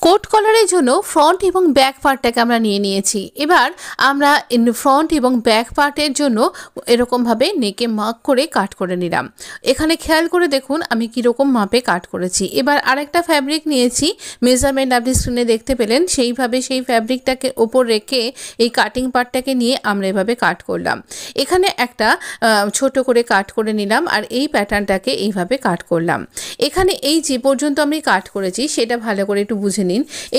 Coat কলারের জন্য front এবং back পার্টটাকে আমরা নিয়ে নিয়েছি। এবার আমরা ফ্রন্ট এবং ব্যাক পার্টের জন্য এরকমভাবে নেকে মার্ক করে কাট করে নিলাম। এখানে খেয়াল করে দেখুন আমি কীরকম মাপে কাট করেছি। এবার আরেকটা ফ্যাব্রিক নিয়েছি, মেজারমেন্ট আপনি স্ক্রিনে দেখতে পেলেন, সেইভাবে সেই ফ্যাব্রিকটাকে ওপর রেখে এই কাটিং পার্টটাকে নিয়ে আমরা এভাবে কাট করলাম। এখানে একটা ছোট করে কাট করে নিলাম আর এই প্যাটার্নটাকে এইভাবে কাট করলাম। এখানে এই যে পর্যন্ত আমি কাট করেছি সেটা ভালো করে একটু বুঝে নিন।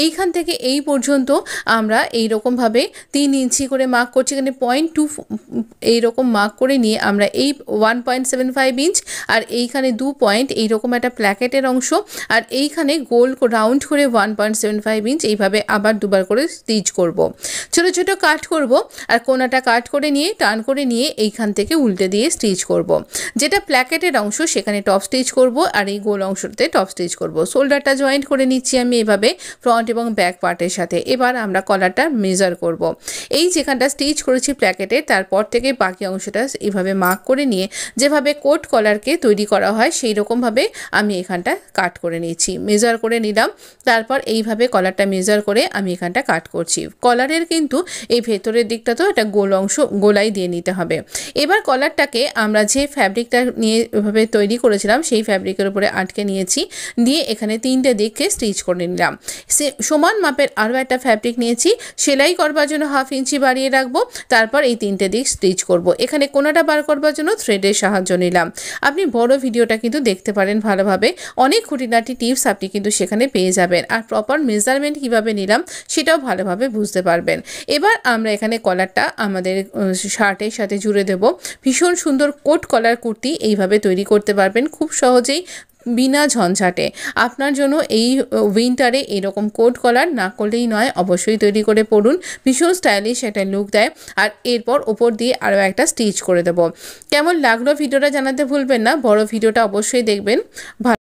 এইখান থেকে এই পর্যন্ত আমরা এইরকমভাবে 3 ইঞ্চি করে মার্ক করছি। এখানে 0.2 এইরকম মার্ক করে নিয়ে আমরা এই 1.75 ইঞ্চ আর এইখানে 2 পয়েন্ট এইরকম একটা প্ল্যাকেটের অংশ আর এইখানে গোল রাউন্ড করে 1.75 ইঞ্চ এইভাবে আবার দুবার করে স্টিচ করব। ছোট ছোট কাট করব আর কোনাটা কাট করে নিয়ে টার্ন করে নিয়ে এইখান থেকে উল্টে দিয়ে স্টিচ করব। যেটা প্ল্যাকেটের অংশ সেখানে টপ স্টিচ করব আর এই গোল অংশতে টপ স্টিচ করব। শোল্ডারটা জয়েন্ট করে নিচ্ছি আমি এভাবে ফ্রন্ট এবং ব্যাক পার্টের সাথে। এবার আমরা কলারটা মেজার করব। এই যেখানটা স্টিচ করেছি প্ল্যাকেটে তারপর থেকে বাকি অংশটা এইভাবে মার্ক করে নিয়ে যেভাবে কোট কলারকে তৈরি করা হয় সেই রকমভাবে আমি এখানটা কাট করে নিচ্ছি, মেজার করে নিলাম। তারপর এইভাবে কলারটা মেজার করে আমি এখানটা কাট করছি। কলারের কিন্তু এই ভেতরের দিকটা তো একটা গোল অংশ গোলাই দিয়ে নিতে হবে। এবার কলারটাকে আমরা যে ফ্যাব্রিকটা নিয়ে এভাবে তৈরি করেছিলাম সেই ফ্যাব্রিকের উপরে আটকে নিয়েছি, দিয়ে এখানে 3টে দিককে স্টিচ করে নিলাম। সমান মাপের আরও একটা ফ্যাব্রিক নিয়েছি, সেলাই করবার জন্য 1/2 ইঞ্চি বাড়িয়ে রাখবো। তারপর এই 3টে দিক স্টিচ করব। এখানে কোনাটা বার করবার জন্য থ্রেডের সাহায্য নিলাম। আপনি বড় ভিডিওটা কিন্তু দেখতে পারেন ভালোভাবে, অনেক খুঁটিনাটি টিপস আপনি কিন্তু সেখানে পেয়ে যাবেন আর প্রপার মেজারমেন্ট কীভাবে নিলাম সেটাও ভালোভাবে বুঝতে পারবেন। এবার আমরা এখানে কলারটা আমাদের শার্টের সাথে জুড়ে দেব। ভীষণ সুন্দর কোট কলার কুর্তি এইভাবে তৈরি করতে পারবেন খুব সহজেই বিনা ঝঞ্ঝাটে। আপনার জন্য এই উইন্টারে এরকম কোট কলার না করলেই নয়, অবশ্যই তৈরি করে পরুন। ভীষণ স্টাইলিশ একটা লুক দেয়। আর এরপর ওপর দিয়ে আরও একটা স্টিচ করে দেব। কেমন লাগলো ভিডিওটা জানাতে ভুলবেন না, বড় ভিডিওটা অবশ্যই দেখবেন।